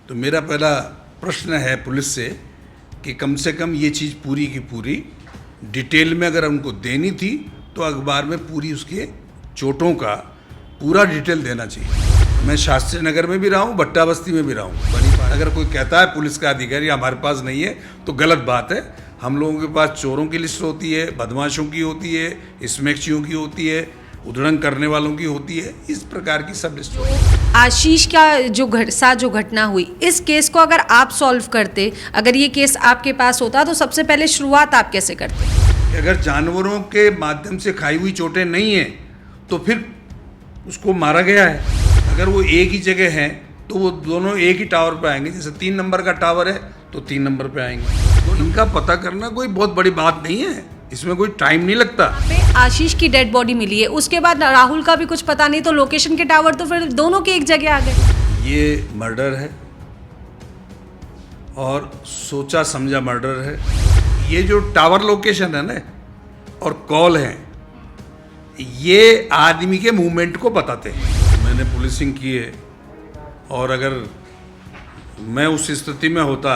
तो मेरा पहला प्रश्न है पुलिस से कम ये चीज़ पूरी की पूरी डिटेल में अगर उनको देनी थी तो अखबार में पूरी उसके चोटों का पूरा डिटेल देना चाहिए। मैं शास्त्री नगर में भी रहा हूँ, भट्टा बस्ती में भी रहा हूँ। अगर कोई कहता है पुलिस का अधिकारी हमारे पास नहीं है तो गलत बात है। हम लोगों के पास चोरों की लिस्ट होती है, बदमाशों की होती है, स्मैक्चियों की होती है, उधड़न करने वालों की होती है, इस प्रकार की सब लिस्ट होती है। आशीष का साथ जो घटना हुई, इस केस को अगर आप सॉल्व करते, अगर ये केस आपके पास होता तो सबसे पहले शुरुआत आप कैसे करते? अगर जानवरों के माध्यम से खाई हुई चोटें नहीं हैं तो फिर उसको मारा गया है। अगर वो एक ही जगह है तो वो दोनों एक ही टावर पे आएंगे। जैसे 3 नंबर का टावर है तो 3 नंबर पे आएंगे। तो इनका पता करना कोई बहुत बड़ी बात नहीं है, इसमें कोई टाइम नहीं लगता। आशीष की डेड बॉडी मिली है, उसके बाद राहुल का भी कुछ पता नहीं, तो लोकेशन के टावर तो फिर दोनों के एक जगह आ गए। ये मर्डर है और सोचा समझा मर्डर है। ये जो टावर लोकेशन है ना और कॉल है, ये आदमी के मूवमेंट को बताते हैं। मैंने पुलिसिंग की है और अगर मैं उस स्थिति में होता,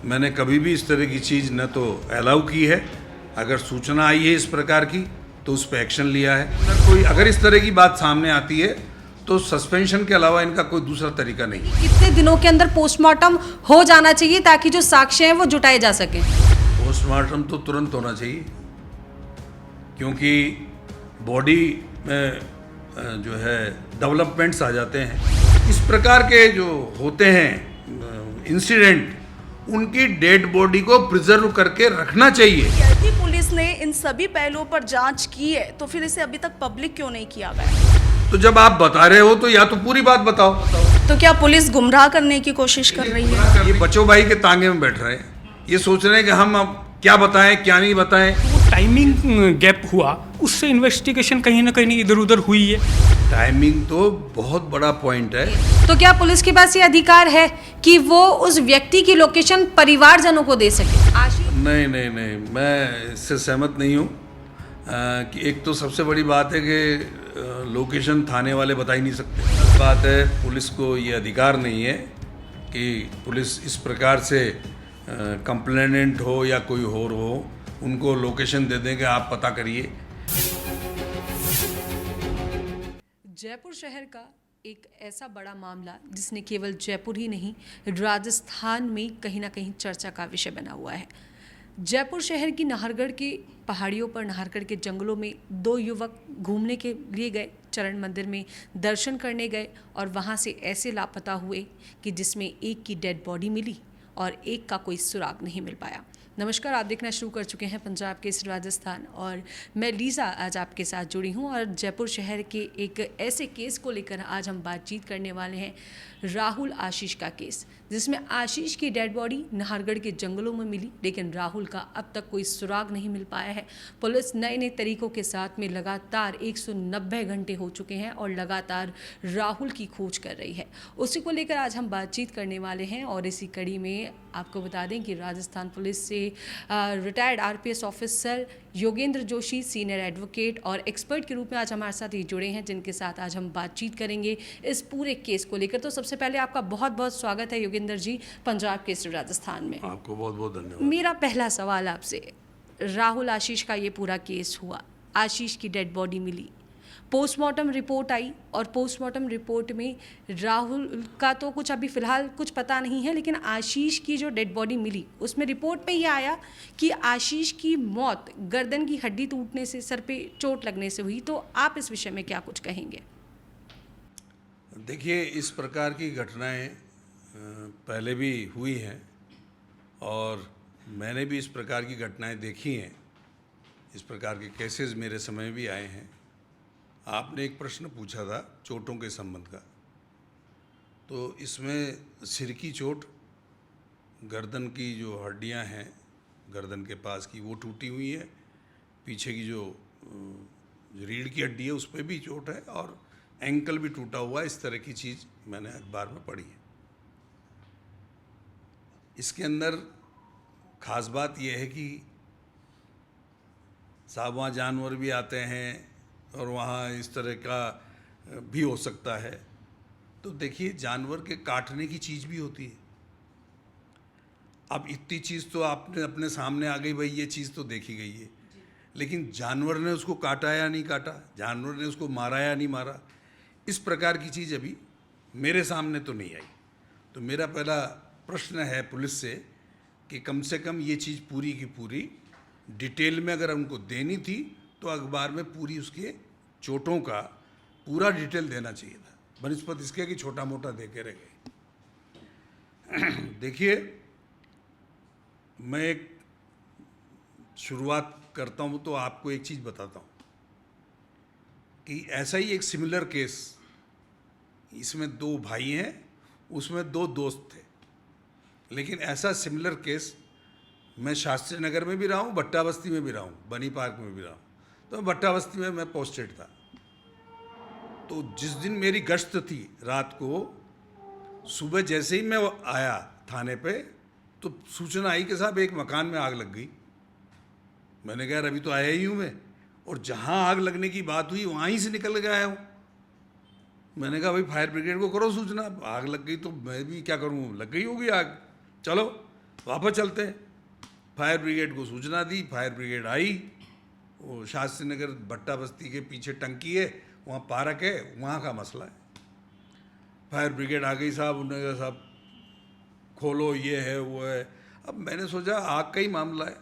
मैंने कभी भी इस तरह की चीज़ न तो अलाउ की है। अगर सूचना आई है इस प्रकार की तो उस पर एक्शन लिया है। अगर इस तरह की बात सामने आती है तो सस्पेंशन के अलावा इनका कोई दूसरा तरीका नहीं। कितने दिनों के अंदर पोस्टमार्टम हो जाना चाहिए ताकि जो साक्ष्य हैं वो जुटाए जा सके? पोस्टमार्टम तो तुरंत होना चाहिए, क्योंकि बॉडी में जो है डेवलपमेंट्स आ जाते हैं। इस प्रकार के जो होते हैं इंसिडेंट, उनकी डेड बॉडी को प्रिजर्व करके रखना चाहिए। यदि पुलिस ने इन सभी पहलुओं पर जांच की है तो फिर इसे अभी तक पब्लिक क्यों नहीं किया गया? तो जब आप बता रहे हो तो या तो पूरी बात बताओ। तो क्या पुलिस गुमराह करने की कोशिश कर रही है? ये बच्चों भाई के तांगे में बैठ रहे हैं, ये सोच रहे हैं कि हम अब क्या बताएं क्या नहीं बताएं। वो टाइमिंग गैप हुआ, उससे इन्वेस्टिगेशन कहीं ना कहीं इधर उधर हुई है। टाइमिंग तो बहुत बड़ा पॉइंट है। तो क्या पुलिस के पास ये अधिकार है कि वो उस व्यक्ति की लोकेशन परिवारजनों को दे सके? आशीष नहीं नहीं नहीं, मैं इससे सहमत नहीं हूँ। कि एक तो सबसे बड़ी बात है कि लोकेशन थाने वाले बता ही नहीं सकते। बात है पुलिस को ये अधिकार नहीं है कि पुलिस इस प्रकार से कंप्लेनेंट हो या कोई और हो उनको लोकेशन दे दें कि आप पता करिए। जयपुर शहर का एक ऐसा बड़ा मामला जिसने केवल जयपुर ही नहीं, राजस्थान में कहीं ना कहीं चर्चा का विषय बना हुआ है। जयपुर शहर की नाहरगढ़ की पहाड़ियों पर, नाहरगढ़ के जंगलों में 2 युवक घूमने के लिए गए, चरण मंदिर में दर्शन करने गए और वहां से ऐसे लापता हुए कि जिसमें एक की डेड बॉडी मिली और एक का कोई सुराग नहीं मिल पाया। नमस्कार, आप देखना शुरू कर चुके हैं पंजाब केसरी राजस्थान और मैं लीज़ा आज आपके साथ जुड़ी हूं और जयपुर शहर के एक ऐसे केस को लेकर आज हम बातचीत करने वाले हैं, राहुल आशीष का केस, जिसमें आशीष की डेड बॉडी नाहरगढ़ के जंगलों में मिली, लेकिन राहुल का अब तक कोई सुराग नहीं मिल पाया है। पुलिस नए नए तरीकों के साथ में लगातार 190 घंटे हो चुके हैं और लगातार राहुल की खोज कर रही है। उसी को लेकर आज हम बातचीत करने वाले हैं और इसी कड़ी में आपको बता दें कि राजस्थान पुलिस से retired RPS officer Yogendra Joshi, senior advocate और एक्सपर्ट के रूप में आज हमारे साथ ही जुड़े हैं, जिनके साथ आज हम बातचीत करेंगे इस पूरे केस को लेकर। तो सबसे पहले आपका बहुत बहुत स्वागत है योगेंद्र जी पंजाब केसरी राजस्थान में। आपको बहुत बहुत धन्यवाद। मेरा पहला सवाल आपसे, राहुल आशीष का ये पूरा केस हुआ, आशीष की डेड बॉडी मिली, पोस्टमार्टम रिपोर्ट आई और पोस्टमार्टम रिपोर्ट में राहुल का तो कुछ अभी फ़िलहाल कुछ पता नहीं है, लेकिन आशीष की जो डेड बॉडी मिली उसमें रिपोर्ट में ये आया कि आशीष की मौत गर्दन की हड्डी टूटने से, सर पे चोट लगने से हुई। तो आप इस विषय में क्या कुछ कहेंगे? देखिए, इस प्रकार की घटनाएं पहले भी हुई हैं और मैंने भी इस प्रकार की घटनाएं देखी हैं। इस प्रकार के केसेस मेरे समय में भी आए हैं। आपने एक प्रश्न पूछा था चोटों के संबंध का, तो इसमें सिर की चोट, गर्दन की जो हड्डियां हैं गर्दन के पास की वो टूटी हुई है, पीछे की जो रीढ़ की हड्डी है उस पर भी चोट है और एंकल भी टूटा हुआ है। इस तरह की चीज़ मैंने अखबार में पढ़ी है। इसके अंदर ख़ास बात यह है कि साहब वहाँ जानवर भी आते हैं और वहाँ इस तरह का भी हो सकता है तो देखिए, जानवर के काटने की चीज़ भी होती है। अब इतनी चीज़ तो आपने अपने सामने आ गई, भाई ये चीज़ तो देखी गई है, लेकिन जानवर ने उसको काटा या नहीं काटा, जानवर ने उसको मारा या नहीं मारा, इस प्रकार की चीज़ अभी मेरे सामने तो नहीं आई। तो मेरा पहला प्रश्न है पुलिस से कि कम से कम ये चीज़ पूरी की पूरी डिटेल में अगर उनको देनी थी तो अखबार में पूरी उसके चोटों का पूरा डिटेल देना चाहिए था, बनस्पत इसके कि छोटा मोटा दे के रह गए। देखिए, मैं एक शुरुआत करता हूँ तो आपको एक चीज़ बताता हूँ कि ऐसा ही एक सिमिलर केस, इसमें 2 भाई हैं, उसमें 2 दोस्त थे, लेकिन ऐसा सिमिलर केस मैं शास्त्री नगर में भी रहा हूँ, भट्टा बस्ती में भी रहा हूँ, बनी पार्क में भी रहा हूँ। तो भट्टा बस्ती में मैं पोस्टेड था। तो जिस दिन मेरी गश्त थी रात को, सुबह जैसे ही मैं आया थाने पे तो सूचना आई कि साहब एक मकान में आग लग गई। मैंने कहा अभी तो आया ही हूँ मैं, और जहाँ आग लगने की बात हुई वहाँ ही से निकल के आया हूँ। मैंने कहा भाई फायर ब्रिगेड को करो सूचना, आग लग गई तो मैं भी क्या करूँ, लग गई होगी आग, चलो वापस चलते हैं। फायर ब्रिगेड को सूचना दी, फायर ब्रिगेड आई, वो शास्त्री नगर भट्टा बस्ती के पीछे टंकी है, वहाँ पार्क है, वहाँ का मसला है। फायर ब्रिगेड आ गई साहब, उन्होंने कहा साहब खोलो, ये है वो है। अब मैंने सोचा आग का ही मामला है।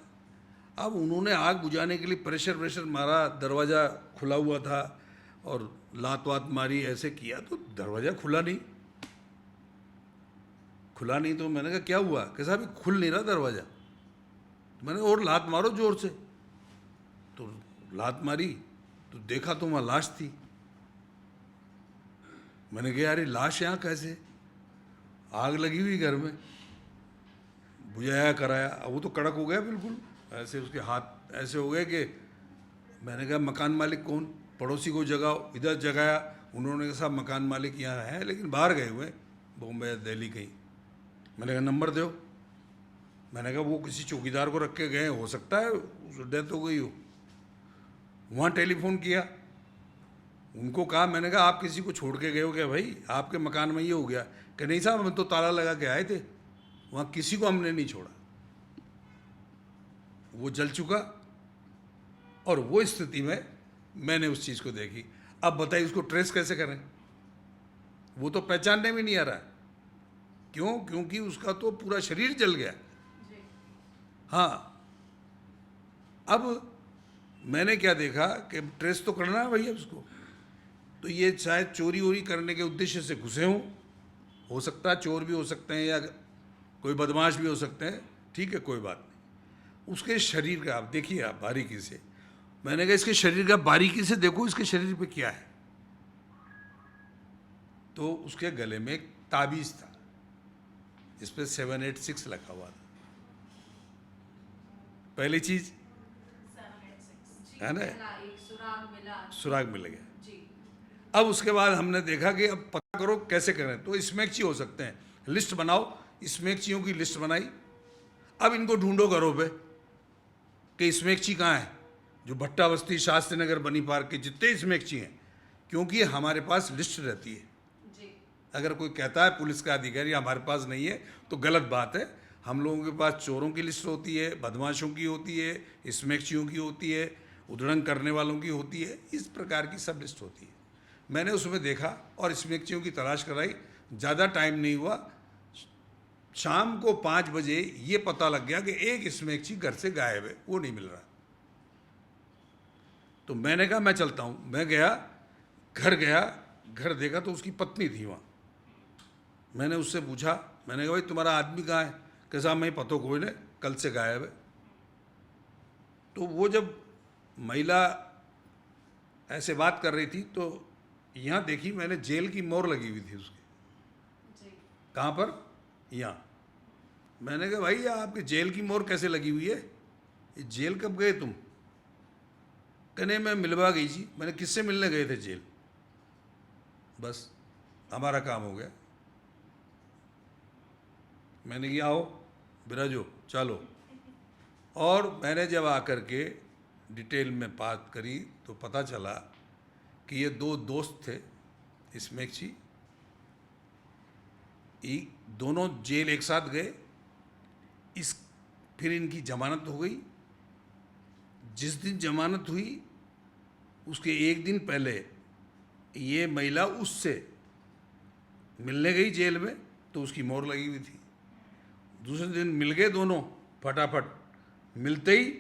अब उन्होंने आग बुझाने के लिए प्रेशर मारा, दरवाज़ा खुला हुआ था और लात वात मारी, ऐसे किया तो दरवाज़ा खुला नहीं। तो मैंने कहा क्या हुआ, कि साहब खुल नहीं रहा दरवाज़ा। मैंने और लात मारो जोर से, तो लात मारी तो देखा तो वहाँ लाश थी। मैंने कहा यार लाश यहाँ कैसे, आग लगी हुई घर में, बुझाया कराया। अब वो तो कड़क हो गया बिल्कुल, ऐसे उसके हाथ ऐसे हो गए कि मैंने कहा मकान मालिक कौन, पड़ोसी को जगाओ, इधर जगाया। उन्होंने कहा साहब मकान मालिक यहाँ है लेकिन बाहर गए हुए, बॉम्बे दिल्ली कहीं। मैंने कहा नंबर दो। मैंने कहा वो किसी चौकीदार को रख के गए, हो सकता है डेथ हो गई हो। वहाँ टेलीफोन किया, उनको कहा, मैंने कहा आप किसी को छोड़ के गए हो क्या भाई, आपके मकान में ये हो गया? कि नहीं साहब हम तो ताला लगा के आए थे, वहाँ किसी को हमने नहीं छोड़ा। वो जल चुका, और वो स्थिति में मैंने उस चीज़ को देखी। अब बताइए उसको ट्रेस कैसे करें, वो तो पहचानने में नहीं आ रहा। क्यों? क्योंकि उसका तो पूरा शरीर जल गया। हाँ, अब मैंने क्या देखा कि ट्रेस तो करना है भैया उसको, तो ये शायद चोरी वोरी करने के उद्देश्य से घुसे हों, हो सकता है चोर भी हो सकते हैं या कोई बदमाश भी हो सकते हैं, ठीक है कोई बात नहीं। उसके शरीर का आप देखिए, आप बारीकी से, मैंने कहा इसके शरीर का बारीकी से देखो इसके शरीर पे क्या है। तो उसके गले में एक ताबीज़ था जिस पे 786 लिखा हुआ था। पहली चीज है ना, सुराग मिल गया। अब उसके बाद हमने देखा कि अब पता करो कैसे करें, तो स्मैकची हो सकते हैं, लिस्ट बनाओ, स्मैकचियों की लिस्ट बनाई। अब इनको ढूंढो घरों पे कि स्मैकची कहाँ है, जो भट्टा बस्ती, शास्त्री नगर, बनी पार्क के जितने स्मैकची हैं, क्योंकि हमारे पास लिस्ट रहती है। अगर कोई कहता है पुलिस का अधिकारी हमारे पास नहीं है तो गलत बात है। हम लोगों के पास चोरों की लिस्ट होती है, बदमाशों की होती है, स्मैकचियों की होती है, उधड़ंग करने वालों की होती है, इस प्रकार की सब लिस्ट होती है। मैंने उसमें देखा और स्मैकचियों की तलाश कराई। ज़्यादा टाइम नहीं हुआ, शाम को 5 बजे ये पता लग गया कि एक स्मैकची घर से गायब है, वो नहीं मिल रहा। तो मैंने कहा मैं चलता हूँ। मैं गया, घर देखा तो उसकी पत्नी थी वहाँ। मैंने उससे पूछा, मैंने कहा भाई तुम्हारा आदमी कहाँ है? कि साहब मैं पता कोई नहीं, कल से गायब है। तो वो जब महिला ऐसे बात कर रही थी तो यहाँ देखी मैंने, जेल की मोहर लगी हुई थी उसके। कहाँ पर? यहाँ। मैंने कहा भाई आपके जेल की मोहर कैसे लगी हुई है, ये जेल कब गए तुम? कहने मैं मिलवा गई थी। मैंने किससे मिलने गए थे? जेल। बस हमारा काम हो गया। मैंने कहा आओ बिराजो चलो। और मैंने जब आकर के डिटेल में बात करी तो पता चला कि ये 2 दोस्त थे स्मैकची, दोनों जेल एक साथ गए। फिर इनकी जमानत हो गई। जिस दिन जमानत हुई उसके एक दिन पहले ये महिला उससे मिलने गई जेल में, तो उसकी मोहर लगी हुई थी। दूसरे दिन मिल गए दोनों फटाफट मिलते ही,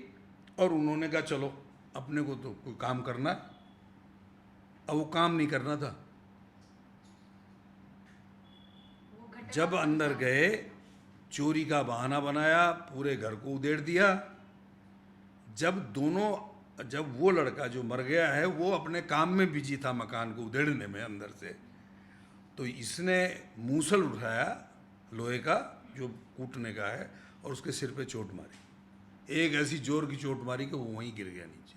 और उन्होंने कहा चलो अपने को तो कोई काम करना है। अब वो काम नहीं करना था। जब अंदर गए चोरी का बहाना बनाया, पूरे घर को उधेड़ दिया। जब वो लड़का जो मर गया है वो अपने काम में बिजी था, मकान को उधेड़ने में अंदर से, तो इसने मूसल उठाया लोहे का जो कूटने का है और उसके सिर पे चोट मारी। एक ऐसी जोर की चोट मारी कि वो वहीं गिर गया नीचे।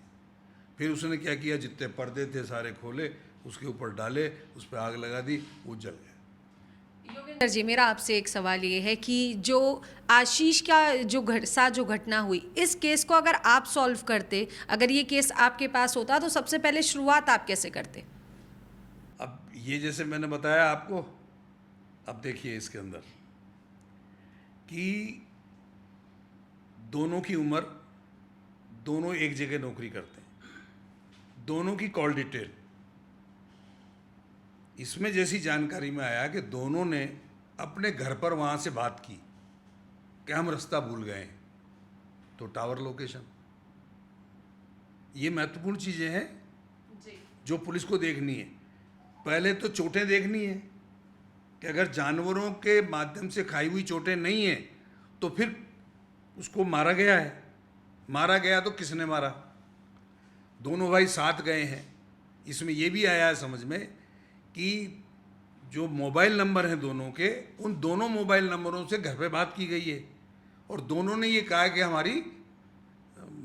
फिर उसने क्या किया, जितने पर्दे थे सारे खोले, उसके ऊपर डाले, उस पर आग लगा दी, वो जल गया। योगेंद्र जी, मेरा आपसे एक सवाल ये है कि जो आशीष का जो घटना हुई, इस केस को अगर आप सॉल्व करते, अगर ये केस आपके पास होता, तो सबसे पहले शुरुआत आप कैसे करते? अब ये जैसे मैंने बताया आपको, अब देखिए इसके अंदर कि दोनों की उम्र, दोनों एक जगह नौकरी करते हैं, दोनों की कॉल डिटेल, इसमें जैसी जानकारी में आया कि दोनों ने अपने घर पर वहाँ से बात की कि हम रास्ता भूल गए हैं, तो टावर लोकेशन, ये महत्वपूर्ण चीज़ें हैं जो पुलिस को देखनी है। पहले तो चोटें देखनी है कि अगर जानवरों के माध्यम से खाई हुई चोटें नहीं हैं तो फिर उसको मारा गया है। मारा गया तो किसने मारा? दोनों भाई साथ गए हैं। इसमें यह भी आया है समझ में कि जो मोबाइल नंबर हैं दोनों के, उन दोनों मोबाइल नंबरों से घर पे बात की गई है और दोनों ने ये कहा कि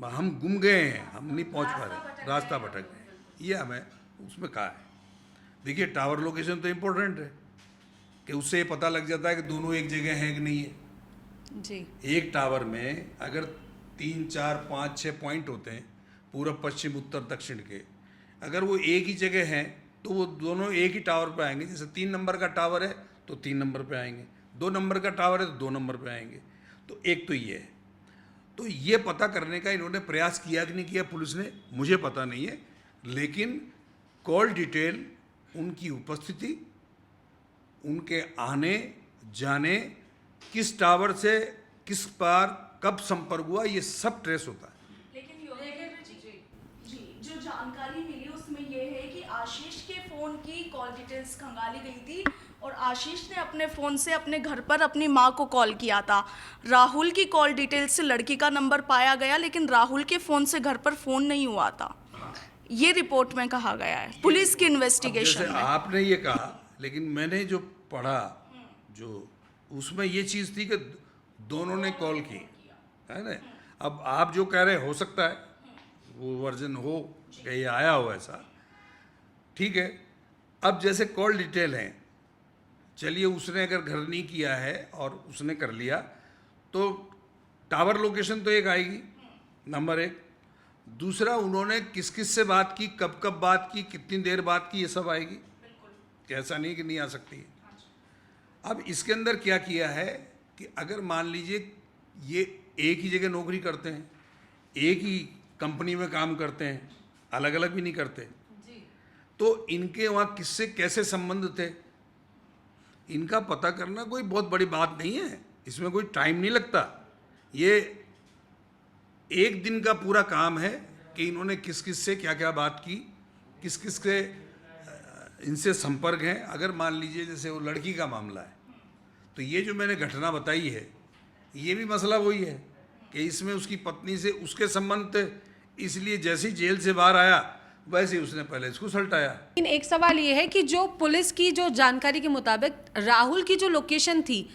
हम गुम गए हैं, हम नहीं पहुंच पा रहे, रास्ता भटक गए, ये हमें उसमें कहा है। देखिए टावर लोकेशन तो इम्पोर्टेंट है कि उससे ये पता लग जाता है कि दोनों एक जगह हैं कि नहीं है जी। एक टावर में अगर 3, 4, 5, 6 पॉइंट होते हैं, पूर्व, पश्चिम, उत्तर, दक्षिण के, अगर वो एक ही जगह हैं तो वो दोनों एक ही टावर पे आएंगे। जैसे 3 नंबर का टावर है तो 3 नंबर पे आएंगे, 2 नंबर का टावर है तो 2 नंबर पे आएंगे। तो एक तो ये है। तो ये पता करने का इन्होंने प्रयास किया कि नहीं किया पुलिस ने, मुझे पता नहीं है, लेकिन कॉल डिटेल, उनकी उपस्थिति, उनके आने जाने, किस टावर से किस बार कब संपर्क हुआ, ये सब ट्रेस होता है। लेकिन योगेंद्र जी, जो जानकारी मिली उसमें ये है कि आशीष के फ़ोन की कॉल डिटेल्स खंगाली गई थी और आशीष ने अपने फ़ोन से अपने घर पर अपनी मां को कॉल किया था। राहुल की कॉल डिटेल्स से लड़की का नंबर पाया गया, लेकिन राहुल के फ़ोन से घर पर फ़ोन नहीं हुआ था, ये रिपोर्ट में कहा गया है पुलिस की इन्वेस्टिगेशन जैसे में। आपने ये कहा, लेकिन मैंने जो पढ़ा, जो उसमें ये चीज़ थी कि दोनों ने कॉल की, है ना। अब आप जो कह रहे, हो सकता है वो वर्जन हो कि ये आया हो ऐसा, ठीक है। अब जैसे कॉल डिटेल है, चलिए उसने अगर घर नहीं किया है और उसने कर लिया तो टावर लोकेशन तो एक आएगी, नंबर 1। दूसरा, उन्होंने किस किस से बात की, कब कब बात की, कितनी देर बात की, ये सब आएगी। ऐसा नहीं कि नहीं आ सकती है। अब इसके अंदर क्या किया है कि अगर मान लीजिए ये एक ही जगह नौकरी करते हैं, एक ही कंपनी में काम करते हैं, अलग अलग भी नहीं करते, तो इनके वहाँ किससे कैसे संबंध थे, इनका पता करना कोई बहुत बड़ी बात नहीं है। इसमें कोई टाइम नहीं लगता। ये एक दिन का पूरा काम है कि इन्होंने किस किस से क्या क्या बात की, किस किस के इनसे संपर्क हैं। अगर मान लीजिए जैसे वो लड़की का मामला है, तो ये जो मैंने घटना बताई है, ये भी मसला वही है कि इसमें उसकी पत्नी से उसके संबंध थे, इसलिए जैसे ही जेल से बाहर आया वैसे ही उसने पहले इसको सल्टाया। लेकिन एक सवाल ये है कि जो पुलिस की जो जानकारी के मुताबिक राहुल की जो लोकेशन थी,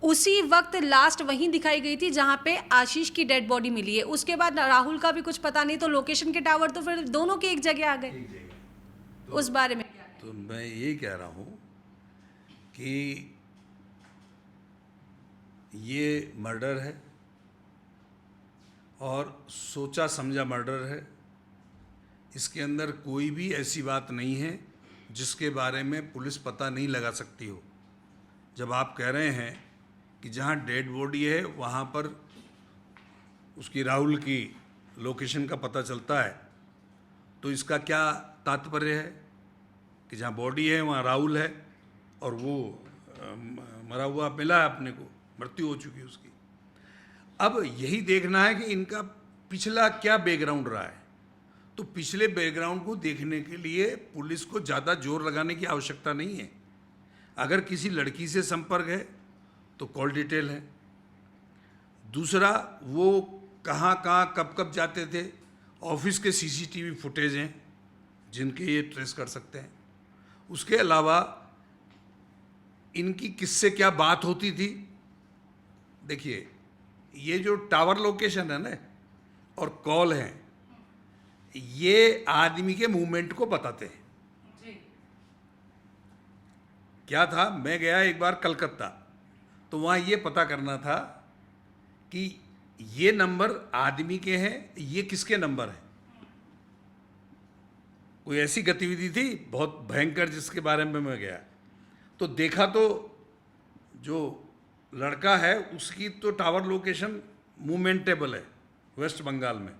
उसी वक्त लास्ट वहीं दिखाई गई थी जहां पे आशीष की डेड बॉडी मिली है। उसके बाद राहुल का भी कुछ पता नहीं, तो लोकेशन के टावर तो फिर दोनों के एक जगह आ गए। उस बारे में क्या? तो मैं ये कह रहा हूँ कि ये मर्डर है और सोचा समझा मर्डर है। इसके अंदर कोई भी ऐसी बात नहीं है जिसके बारे में पुलिस पता नहीं लगा सकती हो। जब आप कह रहे हैं कि जहाँ डेड बॉडी है वहाँ पर उसकी राहुल की लोकेशन का पता चलता है, तो इसका क्या तात्पर्य है कि जहाँ बॉडी है वहाँ राहुल है और वो मरा हुआ मिला है अपने को, मृत्यु हो चुकी है उसकी। अब यही देखना है कि इनका पिछला क्या बैकग्राउंड रहा है। तो पिछले बैकग्राउंड को देखने के लिए पुलिस को ज़्यादा जोर लगाने की आवश्यकता नहीं है। अगर किसी लड़की से संपर्क है तो कॉल डिटेल है। दूसरा, वो कहाँ कहाँ कब कब जाते थे, ऑफिस के सीसीटीवी फुटेज हैं जिनके ये ट्रेस कर सकते हैं। उसके अलावा इनकी किससे क्या बात होती थी। देखिए, ये जो टावर लोकेशन है ना और कॉल है, ये आदमी के मूवमेंट को बताते हैं। क्या था, मैं गया एक बार कलकत्ता, तो वहाँ ये पता करना था कि ये नंबर आदमी के हैं, ये किसके नंबर हैं। कोई ऐसी गतिविधि थी बहुत भयंकर जिसके बारे में मैं गया, तो देखा तो जो लड़का है उसकी तो टावर लोकेशन मूवमेंटेबल है वेस्ट बंगाल में।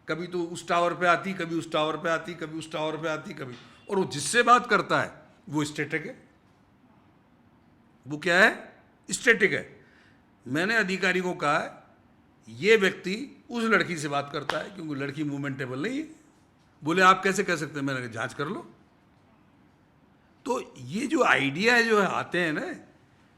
कभी तो उस टावर पे आती, कभी उस टावर पे आती, कभी उस टावर पे आती, कभी, और वो जिससे बात करता है वो स्टैटिक है। वो क्या है? स्टैटिक है। मैंने अधिकारी को कहा ये व्यक्ति उस लड़की से बात करता है क्योंकि लड़की मूवमेंटेबल नहीं है। बोले आप कैसे कह सकते हैं? मैंने कहा जांच कर लो। तो ये जो आइडिया है जो आते हैं ना,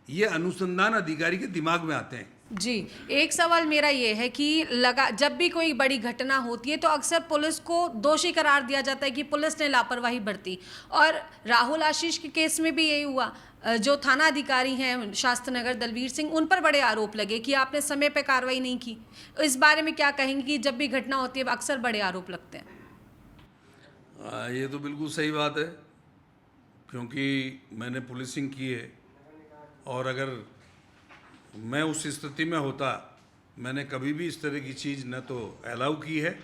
ये अनुसंधान अधिकारी के दिमाग में आते हैं। जी, एक सवाल मेरा ये है कि जब भी कोई बड़ी घटना होती है तो अक्सर पुलिस को दोषी करार दिया जाता है कि पुलिस ने लापरवाही बरती, और राहुल आशीष के केस में भी यही हुआ। जो थाना अधिकारी हैं शास्त्र नगर दलवीर सिंह, उन पर बड़े आरोप लगे कि आपने समय पर कार्रवाई नहीं की। इस बारे में क्या कहेंगे कि जब भी घटना होती है अक्सर बड़े आरोप लगते हैं? ये तो बिल्कुल सही बात है, क्योंकि मैंने पुलिसिंग की है और अगर मैं उस स्थिति में होता, मैंने कभी भी इस तरह की चीज़ न तो अलाउ की है।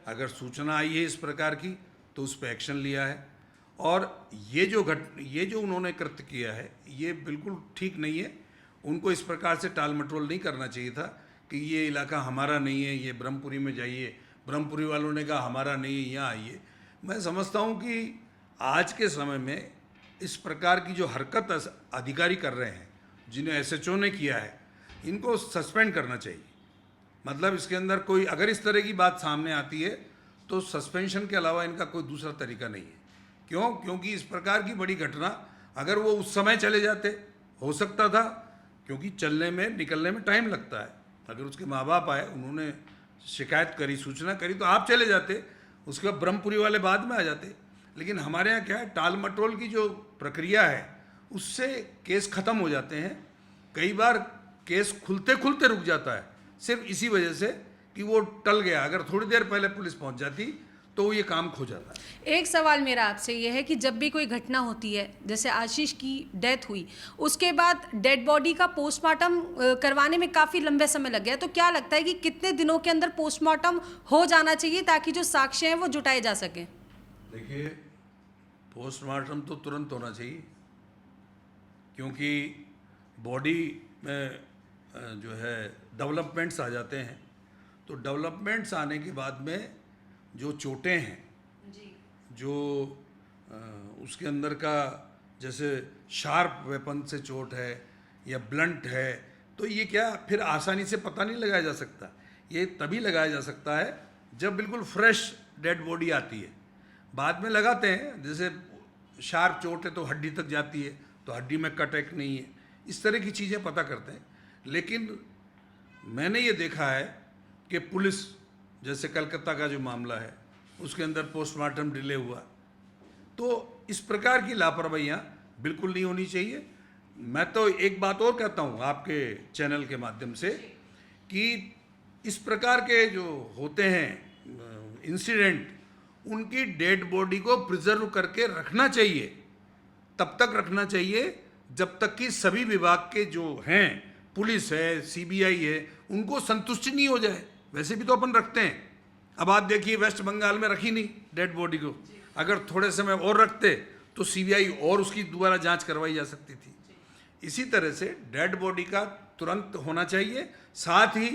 अगर सूचना आई है इस प्रकार की तो उस पर एक्शन लिया है। और ये जो उन्होंने कृत्य किया है ये बिल्कुल ठीक नहीं है। उनको इस प्रकार से टाल मटोल नहीं करना चाहिए था कि ये इलाका हमारा नहीं है, ये ब्रह्मपुरी में जाइए। ब्रह्मपुरी वालों ने कहा हमारा नहीं है, यहाँ आइए। मैं समझता हूँ कि आज के समय में इस प्रकार की जो हरकत अधिकारी कर रहे हैं, जिन्हें एसएचओ ने किया है, इनको सस्पेंड करना चाहिए। मतलब इसके अंदर कोई अगर इस तरह की बात सामने आती है तो सस्पेंशन के अलावा इनका कोई दूसरा तरीका नहीं है। क्यों? क्योंकि इस प्रकार की बड़ी घटना अगर वो उस समय चले जाते हो सकता था, क्योंकि चलने में निकलने में टाइम लगता है। अगर उसके माँ बाप आए, उन्होंने शिकायत करी, सूचना करी, तो आप चले जाते, उसके बाद ब्रह्मपुरी वाले बाद में आ जाते। लेकिन हमारे यहाँ क्या है, टाल मटोल की जो प्रक्रिया है उससे केस ख़त्म हो जाते हैं। कई बार केस खुलते खुलते रुक जाता है सिर्फ इसी वजह से कि वो टल गया। अगर थोड़ी देर पहले पुलिस पहुंच जाती तो ये काम खो जाता है। एक सवाल मेरा आपसे ये है कि जब भी कोई घटना होती है, जैसे आशीष की डेथ हुई, उसके बाद डेड बॉडी का पोस्टमार्टम करवाने में काफ़ी लंबे समय लग गया, तो क्या लगता है कि कितने दिनों के अंदर पोस्टमार्टम हो जाना चाहिए ताकि जो साक्ष्य हैं वो जुटाए जा सकें? देखिए, पोस्टमार्टम तो तुरंत होना चाहिए, क्योंकि बॉडी में जो है डेवलपमेंट्स आ जाते हैं। तो डेवलपमेंट्स आने के बाद में जो चोटें हैं जी, जो उसके अंदर का, जैसे शार्प वेपन से चोट है या ब्लंट है, तो ये क्या फिर आसानी से पता नहीं लगाया जा सकता। ये तभी लगाया जा सकता है जब बिल्कुल फ्रेश डेड बॉडी आती है। बाद में लगाते हैं, जैसे शार्प चोट है तो हड्डी तक जाती है, तो हड्डी में कट एक नहीं है, इस तरह की चीज़ें पता करते हैं। लेकिन मैंने ये देखा है कि पुलिस, जैसे कलकत्ता का जो मामला है उसके अंदर पोस्टमार्टम डिले हुआ, तो इस प्रकार की लापरवाहियाँ बिल्कुल नहीं होनी चाहिए। मैं तो एक बात और कहता हूँ आपके चैनल के माध्यम से कि इस प्रकार के जो होते हैं इंसिडेंट, उनकी डेड बॉडी को प्रिजर्व करके रखना चाहिए। तब तक रखना चाहिए जब तक कि सभी विभाग के जो हैं, पुलिस है, सीबीआई है, उनको संतुष्टि नहीं हो जाए। वैसे भी तो अपन रखते हैं। अब आप देखिए, वेस्ट बंगाल में रखी नहीं डेड बॉडी को, अगर थोड़े समय और रखते तो सीबीआई और उसकी दोबारा जांच करवाई जा सकती थी। इसी तरह से डेड बॉडी का तुरंत होना चाहिए, साथ ही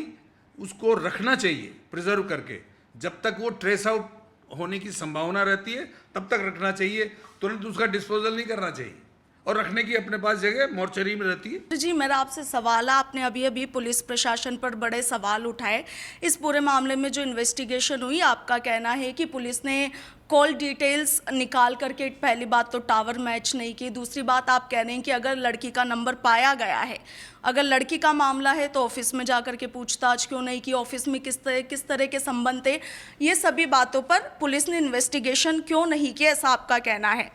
उसको रखना चाहिए प्रिजर्व करके, जब तक वो ट्रेस आउट होने की संभावना रहती है तब तक रखना चाहिए, तुरंत उसका डिस्पोजल नहीं करना चाहिए, और रखने की अपने पास जगह मोर्चरी में रहती है। जी, मेरा आपसे सवाल है, आपने अभी अभी पुलिस प्रशासन पर बड़े सवाल उठाए। इस पूरे मामले में जो इन्वेस्टिगेशन हुई, आपका कहना है कि पुलिस ने कॉल डिटेल्स निकाल करके, पहली बात तो टावर मैच नहीं की, दूसरी बात आप कह रहे हैं कि अगर लड़की का नंबर पाया गया है, अगर लड़की का मामला है तो ऑफिस में जा कर के पूछताछ क्यों नहीं की, ऑफिस में किस तरह के संबंध थे, ये सभी बातों पर पुलिस ने इन्वेस्टिगेशन क्यों नहीं किया, ऐसा आपका कहना है।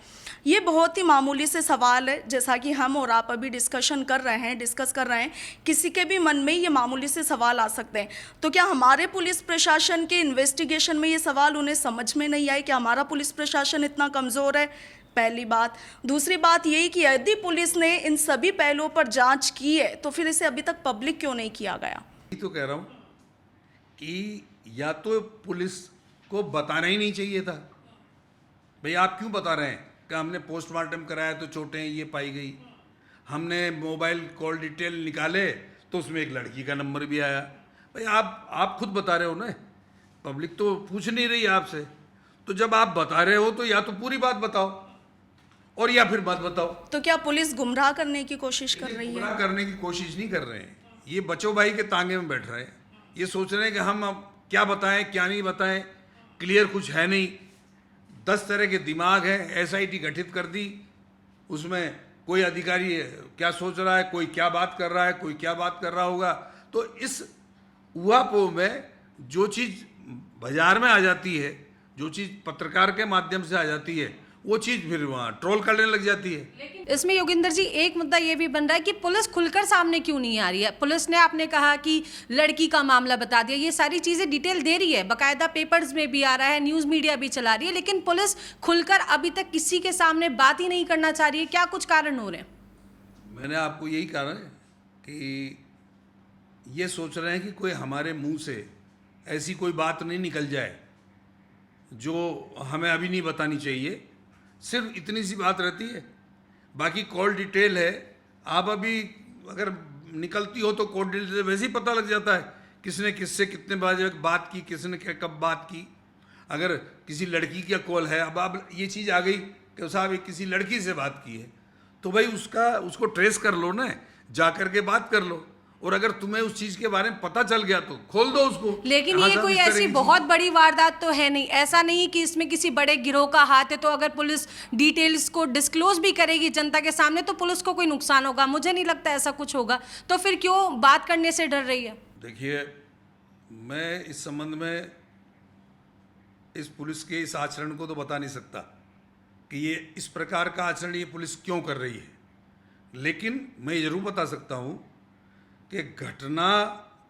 ये बहुत ही मामूली से सवाल है, जैसा कि हम और आप अभी डिस्कस कर रहे हैं, किसी के भी मन में ये मामूली से सवाल आ सकते हैं। तो क्या हमारे पुलिस प्रशासन के इन्वेस्टिगेशन में ये सवाल उन्हें समझ में नहीं आए कि हमारा पुलिस प्रशासन इतना कमज़ोर है? पहली बात। दूसरी बात यही कि यदि पुलिस ने इन सभी पहलुओं पर जांच की है तो फिर इसे अभी तक पब्लिक क्यों नहीं किया गया? तो कह रहा हूँ कि या तो पुलिस को बताना ही नहीं चाहिए था, भाई आप क्यों बता रहे हैं कि हमने पोस्टमार्टम कराया तो चोटें ये पाई गई, हमने मोबाइल कॉल डिटेल निकाले तो उसमें एक लड़की का नंबर भी आया। भाई आप खुद बता रहे हो ना, पब्लिक तो पूछ नहीं रही आपसे, तो जब आप बता रहे हो तो या तो पूरी बात बताओ और या फिर मत बताओ। तो क्या पुलिस गुमराह करने की कोशिश कर रही है? गुमराह करने की कोशिश नहीं कर रहे हैं, ये बच्चों भाई के तांगे में बैठ रहे हैं, ये सोच रहे हैं कि हम अब क्या बताएं क्या नहीं बताएं, क्लियर कुछ है नहीं। 10 तरह के दिमाग है, एसआईटी गठित कर दी, उसमें कोई अधिकारी क्या सोच रहा है, कोई क्या बात कर रहा है, कोई क्या बात कर रहा होगा। तो इस उहापोह में जो चीज़ बाजार में आ जाती है, जो चीज़ पत्रकार के माध्यम से आ जाती है, वो चीज़ फिर वहाँ ट्रोल करने लग जाती है। लेकिन इसमें योगिंदर जी एक मुद्दा ये भी बन रहा है कि पुलिस खुलकर सामने क्यों नहीं आ रही है? पुलिस ने, आपने कहा कि लड़की का मामला बता दिया, ये सारी चीज़ें डिटेल दे रही है, बाकायदा पेपर्स में भी आ रहा है, न्यूज़ मीडिया भी चला रही है, लेकिन पुलिस खुलकर अभी तक किसी के सामने बात ही नहीं करना चाह रही है। क्या कुछ कारण हो रहे हैं? मैंने आपको यही कहा है कि ये सोच रहे हैं कि कोई हमारे मुंह से ऐसी कोई बात नहीं निकल जाए जो हमें अभी नहीं बतानी चाहिए, सिर्फ इतनी सी बात रहती है। बाकी कॉल डिटेल है, आप अभी अगर निकलती हो तो कॉल डिटेल से वैसे ही पता लग जाता है किसने किससे कितने बजे बात की, किसने कब बात की। अगर किसी लड़की का कॉल है, अब आप ये चीज़ आ गई कि साहब किसी लड़की से बात की है, तो भाई उसको ट्रेस कर लो ना, जा कर के बात कर लो, और अगर तुम्हें उस चीज़ के बारे में पता चल गया तो खोल दो उसको। लेकिन ये कोई ऐसी बहुत बड़ी वारदात तो है नहीं, ऐसा नहीं कि इसमें किसी बड़े गिरोह का हाथ है, तो अगर पुलिस डिटेल्स को डिस्क्लोज भी करेगी जनता के सामने तो पुलिस को कोई नुकसान होगा? मुझे नहीं लगता ऐसा कुछ होगा, तो फिर क्यों बात करने से डर रही है? देखिए, मैं इस संबंध में इस पुलिस के इस आचरण को तो बता नहीं सकता कि ये इस प्रकार का आचरण ये पुलिस क्यों कर रही है, लेकिन मैं ये जरूर बता सकता हूँ कि घटना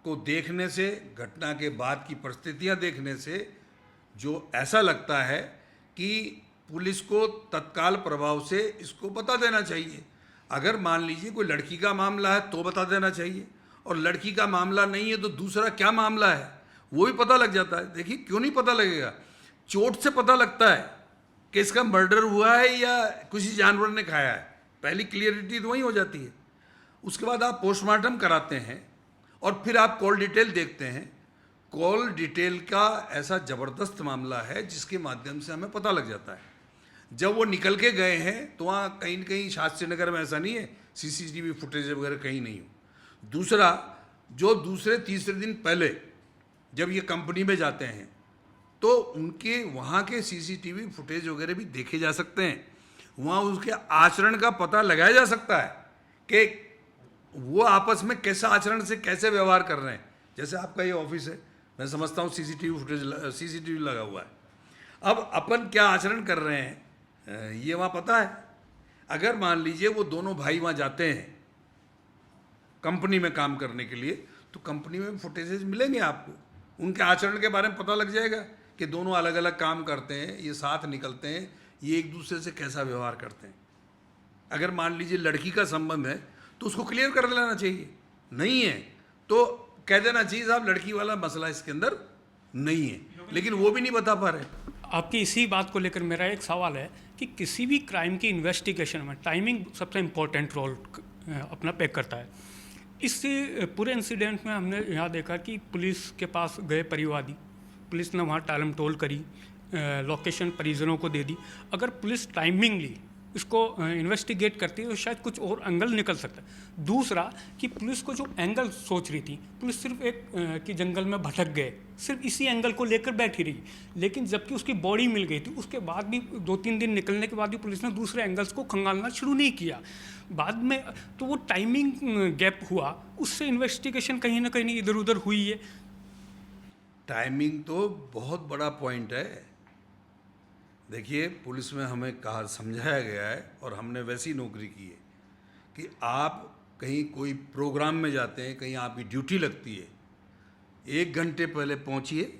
को देखने से, घटना के बाद की परिस्थितियां देखने से जो ऐसा लगता है कि पुलिस को तत्काल प्रभाव से इसको बता देना चाहिए। अगर मान लीजिए कोई लड़की का मामला है तो बता देना चाहिए, और लड़की का मामला नहीं है तो दूसरा क्या मामला है वो भी पता लग जाता है। देखिए, क्यों नहीं पता लगेगा? चोट से पता लगता है कि इसका मर्डर हुआ है या किसी जानवर ने खाया है, पहली क्लियरिटी तो वहीं हो जाती है। उसके बाद आप पोस्टमार्टम कराते हैं और फिर आप कॉल डिटेल देखते हैं। कॉल डिटेल का ऐसा ज़बरदस्त मामला है जिसके माध्यम से हमें पता लग जाता है। जब वो निकल के गए हैं तो वहाँ कहीं न कहीं शास्त्री नगर में ऐसा नहीं है सीसीटीवी फुटेज वगैरह कहीं नहीं हो। दूसरा, जो दूसरे तीसरे दिन पहले जब ये कंपनी में जाते हैं तो उनके वहाँ के सीसीटीवी फुटेज वगैरह भी देखे जा सकते हैं। वहाँ उसके आचरण का पता लगाया जा सकता है कि वो आपस में कैसा आचरण से कैसे व्यवहार कर रहे हैं। जैसे आपका ये ऑफिस है, मैं समझता हूँ सीसीटीवी लगा हुआ है। अब अपन क्या आचरण कर रहे हैं ये वहाँ पता है। अगर मान लीजिए वो दोनों भाई वहाँ जाते हैं कंपनी में काम करने के लिए, तो कंपनी में फुटेजेस मिलेंगे आपको, उनके आचरण के बारे में पता लग जाएगा कि दोनों अलग अलग काम करते हैं, ये साथ निकलते हैं, ये एक दूसरे से कैसा व्यवहार करते हैं। अगर मान लीजिए लड़की का संबंध है तो उसको क्लियर कर लेना चाहिए, नहीं है तो कह देना चाहिए साहब लड़की वाला मसला इसके अंदर नहीं है, लेकिन वो भी नहीं बता पा रहे। आपकी इसी बात को लेकर मेरा एक सवाल है कि किसी भी क्राइम की इन्वेस्टिगेशन में टाइमिंग सबसे इम्पोर्टेंट रोल अपना पैक करता है। इससे पूरे इंसिडेंट में हमने यहाँ देखा कि पुलिस के पास गए परिवादी, पुलिस ने वहाँ टालम टोल करी, लोकेशन परिजनों को दे दी। अगर पुलिस टाइमिंगली इसको इन्वेस्टिगेट करती है तो शायद कुछ और एंगल निकल सकता है। दूसरा कि पुलिस को जो एंगल सोच रही थी, पुलिस सिर्फ एक कि जंगल में भटक गए, सिर्फ इसी एंगल को लेकर बैठी रही। लेकिन जबकि उसकी बॉडी मिल गई थी, उसके बाद भी 2-3 दिन निकलने के बाद भी पुलिस ने दूसरे एंगल्स को खंगालना शुरू नहीं किया बाद में। तो वो टाइमिंग गैप हुआ, उससे इन्वेस्टिगेशन कहीं ना कहीं इधर उधर हुई है। टाइमिंग तो बहुत बड़ा पॉइंट है। देखिए, पुलिस में हमें कहा समझाया गया है और हमने वैसी नौकरी की है कि आप कहीं कोई प्रोग्राम में जाते हैं, कहीं आपकी ड्यूटी लगती है, 1 घंटे पहले पहुंचिए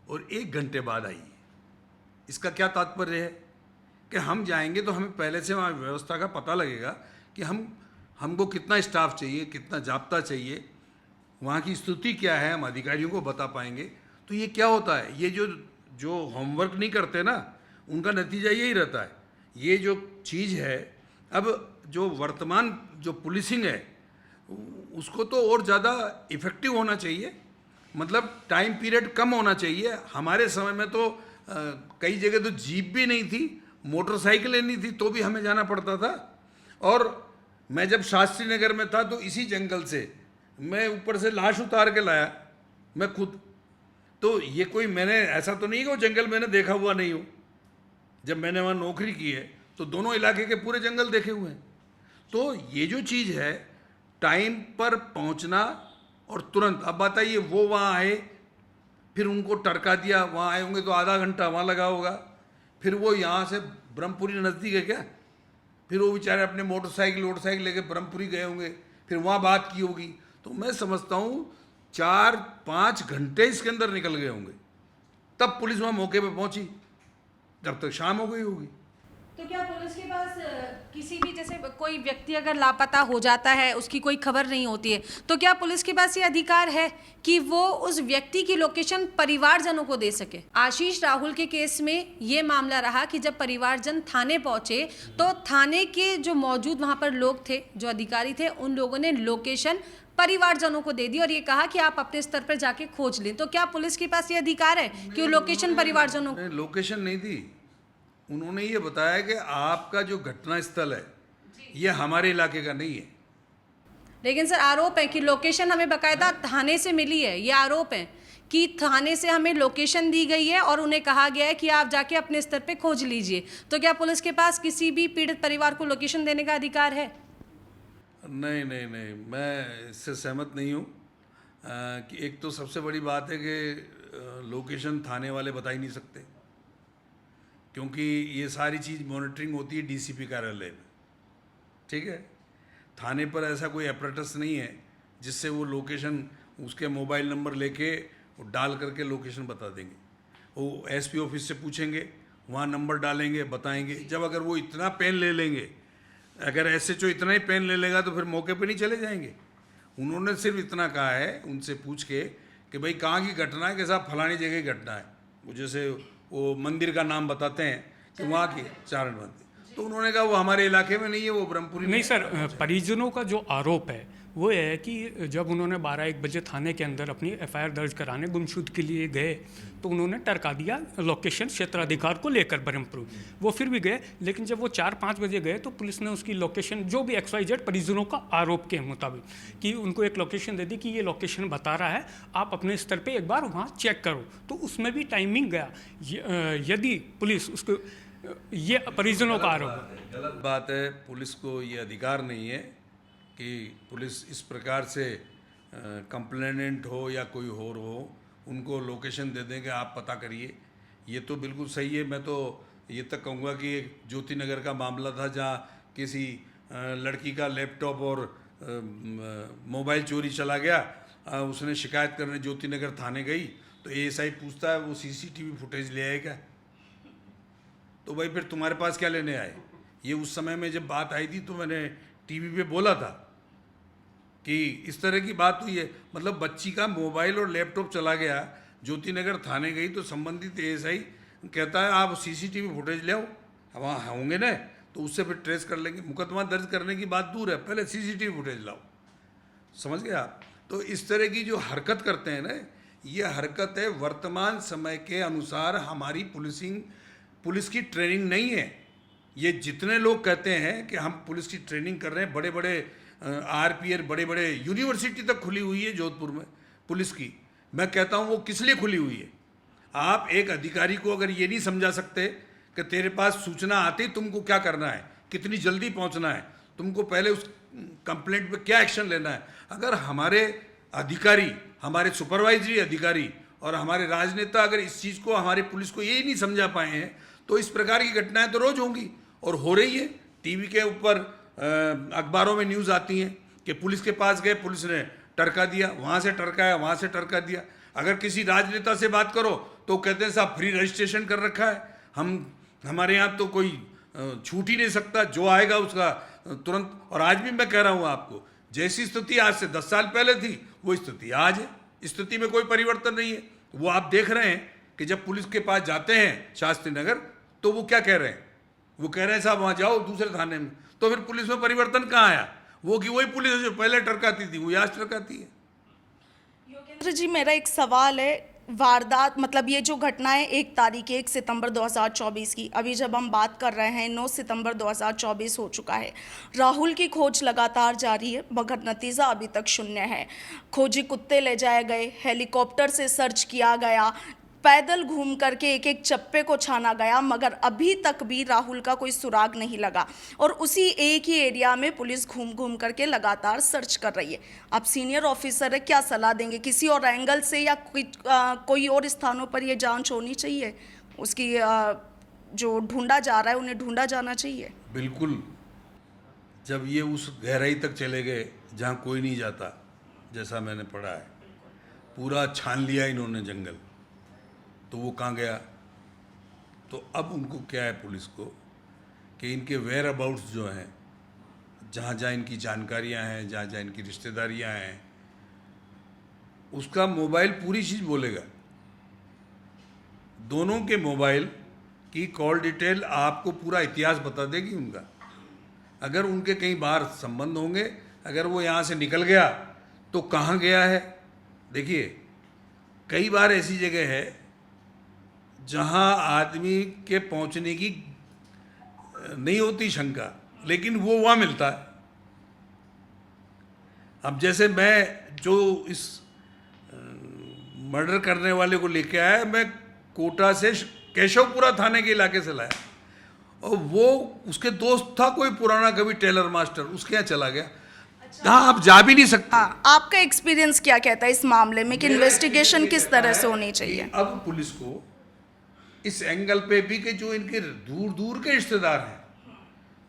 और 1 घंटे बाद आइए। इसका क्या तात्पर्य है कि हम जाएंगे तो हमें पहले से वहाँ व्यवस्था का पता लगेगा कि हमको कितना स्टाफ चाहिए, कितना जाब्ता चाहिए, वहाँ की स्थिति क्या है, हम अधिकारियों को बता पाएंगे। तो ये क्या होता है, ये जो होमवर्क नहीं करते ना, उनका नतीजा यही रहता है। ये जो चीज़ है, अब जो वर्तमान जो पुलिसिंग है उसको तो और ज़्यादा इफ़ेक्टिव होना चाहिए, मतलब टाइम पीरियड कम होना चाहिए। हमारे समय में तो कई जगह तो जीप भी नहीं थी, मोटरसाइकिलें नहीं थी, तो भी हमें जाना पड़ता था। और मैं जब शास्त्री नगर में था तो इसी जंगल से मैं ऊपर से लाश उतार के लाया, मैं खुद। तो ये कोई, मैंने ऐसा तो नहीं कि वो जंगल मैंने देखा हुआ नहीं हो। जब मैंने वहाँ नौकरी की है तो दोनों इलाके के पूरे जंगल देखे हुए हैं। तो ये जो चीज़ है, टाइम पर पहुँचना और तुरंत। अब बताइए, वो वहाँ आए, फिर उनको टरका दिया, वहाँ आए होंगे तो आधा घंटा वहाँ लगा होगा, फिर वो यहाँ से ब्रह्मपुरी नज़दीक है क्या, फिर वो बेचारे अपने मोटरसाइकिल लेके ब्रह्मपुरी गए होंगे, फिर वहाँ बात की होगी। तो मैं समझता हूँ 4-5 घंटे इसके अंदर निकल गए होंगे, तब पुलिस वहाँ मौके पे पहुँची, जब तक शाम हो गई होगी। तो क्या पुलिस के पास किसी भी, जैसे कोई व्यक्ति अगर लापता हो जाता है, उसकी कोई खबर नहीं होती है, तो क्या पुलिस के पास ये अधिकार है कि वो उस व्यक्ति की लोकेशन परिवारजनों को दे सके? आशीष राहुल के केस में ये मामला रहा कि जब परिवारजन थाने पहुंचे तो थाने के जो मौजूद वहां पर लोग थे, जो अधिकारी थे, उन लोगों ने लोकेशन परिवारजनों को दे दी और ये कहा कि आप अपने स्तर पर जाके खोज लें। तो क्या पुलिस के पास ये अधिकार है कि वो लोकेशन परिवारजनों को? लोकेशन नहीं दी, उन्होंने ये बताया कि आपका जो घटना स्थल है ये हमारे इलाके का नहीं है। लेकिन सर, आरोप है कि लोकेशन हमें बकायदा थाने से मिली है। ये आरोप है कि थाने से हमें लोकेशन दी गई है और उन्हें कहा गया है कि आप जाके अपने स्तर पे खोज लीजिए। तो क्या पुलिस के पास किसी भी पीड़ित परिवार को लोकेशन देने का अधिकार है? नहीं, मैं इससे सहमत नहीं हूँ। कि एक तो सबसे बड़ी बात है कि लोकेशन थाने वाले बता ही नहीं सकते, क्योंकि ये सारी चीज़ मॉनिटरिंग होती है डीसीपी कार्यालय में, ठीक है। थाने पर ऐसा कोई अपरेटस नहीं है जिससे वो लोकेशन, उसके मोबाइल नंबर लेके वो डाल करके लोकेशन बता देंगे। वो एसपी ऑफिस से पूछेंगे, वहाँ नंबर डालेंगे, बताएंगे। जब अगर वो इतना पेन ले लेंगे, अगर एसएचओ इतना ही पेन ले लेगा तो फिर मौके पे नहीं चले जाएंगे। उन्होंने सिर्फ इतना कहा है उनसे पूछ के कि भाई कहाँ की घटना है, कि साहब फलानी जगह की घटना है। वो जैसे वो मंदिर का नाम बताते हैं कि वहाँ की चारण मंदिर, तो उन्होंने कहा वो हमारे इलाके में नहीं है, वो ब्रह्मपुरी नहीं सर, परिजनों का जो आरोप है वो ये है कि जब उन्होंने 12-1 बजे थाने के अंदर अपनी एफआईआर दर्ज कराने गुमशुद के लिए गए तो उन्होंने टरका दिया लोकेशन क्षेत्राधिकार को लेकर ब्रह्मपुर। वो फिर भी गए, लेकिन जब वो 4-5 बजे गए तो पुलिस ने उसकी लोकेशन, जो भी XYZ परिजनों का आरोप के मुताबिक, कि उनको एक लोकेशन दे दी कि ये लोकेशन बता रहा है, आप अपने स्तर पर एक बार वहाँ चेक करो। तो उसमें भी टाइमिंग गया। यदि पुलिस उसको, ये परिजनों का आरोप है। गलत बात है। पुलिस को ये अधिकार नहीं है कि पुलिस इस प्रकार से कंप्लेनेंट हो या कोई और हो, उनको लोकेशन दे दें कि आप पता करिए। ये तो बिल्कुल सही है। मैं तो ये तक कहूँगा कि एक ज्योति नगर का मामला था जहाँ किसी लड़की का लैपटॉप और मोबाइल चोरी चला गया। उसने शिकायत करने ज्योति नगर थाने गई तो एएसआई पूछता है वो सीसीटीवी फुटेज ले आए क्या? तो भाई फिर तुम्हारे पास क्या लेने आए? ये उस समय में जब बात आई थी तो मैंने टीवी पे बोला था कि इस तरह की बात हुई है। मतलब बच्ची का मोबाइल और लैपटॉप चला गया, ज्योति नगर थाने गई तो संबंधित एएसआई कहता है आप सीसीटीवी फुटेज ले आओ, वहाँ होंगे ना। तो उससे फिर ट्रेस कर लेंगे। मुकदमा दर्ज करने की बात दूर है, पहले सीसीटीवी फुटेज लाओ, समझ गए आप। तो इस तरह की जो हरकत करते हैं ना, ये हरकत है वर्तमान समय के अनुसार हमारी पुलिस की ट्रेनिंग नहीं है। ये जितने लोग कहते हैं कि हम पुलिस की ट्रेनिंग कर रहे हैं, बड़े बड़े आरपीएफ, बड़े बड़े यूनिवर्सिटी तक खुली हुई है जोधपुर में पुलिस की, मैं कहता हूँ वो किस लिए खुली हुई है? आप एक अधिकारी को अगर ये नहीं समझा सकते कि तेरे पास सूचना आती तुमको क्या करना है, कितनी जल्दी पहुंचना है, तुमको पहले उस कंप्लेंट पे क्या एक्शन लेना है। अगर हमारे अधिकारी, हमारे सुपरवाइजरी अधिकारी और हमारे राजनेता अगर इस चीज़ को, हमारी पुलिस को यही नहीं समझा पाए हैं, तो इस प्रकार की घटनाएं तो रोज होंगी और हो रही है। टीवी के ऊपर, अखबारों में न्यूज़ आती हैं कि पुलिस के पास गए, पुलिस ने टरका दिया, वहाँ से टरकाया, वहाँ से टरका दिया। अगर किसी राजनेता से बात करो तो कहते हैं साहब फ्री रजिस्ट्रेशन कर रखा है, हमारे यहाँ तो कोई छूट ही नहीं सकता, जो आएगा उसका तुरंत। और आज भी मैं कह रहा हूँ आपको, जैसी स्थिति आज से 10 साल पहले थी वो स्थिति आज है, स्थिति में कोई परिवर्तन नहीं है। वो आप देख रहे हैं कि जब पुलिस के पास जाते हैं शास्त्री नगर, तो वो क्या कह रहे हैं? वो कह रहे हैं साहब वहाँ जाओ दूसरे थाने में। तो फिर पुलिस में परिवर्तन कहाँ आया? वो कि वही पुलिस जो पहले टरकाती थी वो आज टरकाती है। योगेंद्र जी, मेरा एक सवाल है, वारदात मतलब ये जो घटनाएं 1 सितंबर 2024 की, अभी जब हम बात कर रहे हैं 9 सितंबर 2024 हो चुका है। राहुल की खोज लगातार जारी है मगर नतीजा अभी तक शून्य है। खोजी कुत्ते ले जाए गए, हेलीकॉप्टर से सर्च किया गया, पैदल घूम करके एक एक चप्पे को छाना गया, मगर अभी तक भी राहुल का कोई सुराग नहीं लगा। और उसी एक ही एरिया में पुलिस घूम घूम करके लगातार सर्च कर रही है। आप सीनियर ऑफिसर है, क्या सलाह देंगे? किसी और एंगल से या कोई और स्थानों पर ये जांच होनी चाहिए? उसकी जो ढूंढा जा रहा है उन्हें ढूंढा जाना चाहिए। बिल्कुल, जब ये उस गहराई तक चले गए जहाँ कोई नहीं जाता, जैसा मैंने पढ़ा है, पूरा छान लिया इन्होंने जंगल, तो वो कहाँ गया? तो अब उनको क्या है पुलिस को कि इनके वेयर अबाउट्स जो हैं, जहाँ जहाँ इनकी जानकारियाँ हैं, जहाँ जहाँ इनकी रिश्तेदारियाँ हैं, उसका मोबाइल पूरी चीज़ बोलेगा। दोनों के मोबाइल की कॉल डिटेल आपको पूरा इतिहास बता देगी उनका। अगर उनके कहीं बाहर संबंध होंगे, अगर वो यहाँ से निकल गया तो कहाँ गया है। देखिए, कई बार ऐसी जगह है जहाँ आदमी के पहुँचने की नहीं होती शंका, लेकिन वो वहाँ मिलता है। अब जैसे मैं जो इस मर्डर करने वाले को लेके आया, मैं कोटा से केशवपुरा थाने के इलाके से लाया, और वो उसके दोस्त था कोई पुराना कभी टेलर मास्टर, उसके यहाँ चला गया। हाँ, आप जा भी नहीं सकते। हाँ, आपका एक्सपीरियंस क्या कहता है इस मामले में कि इन्वेस्टिगेशन किस तरह से होनी चाहिए? अब पुलिस को इस एंगल पे भी कि जो इनके दूर दूर के रिश्तेदार हैं,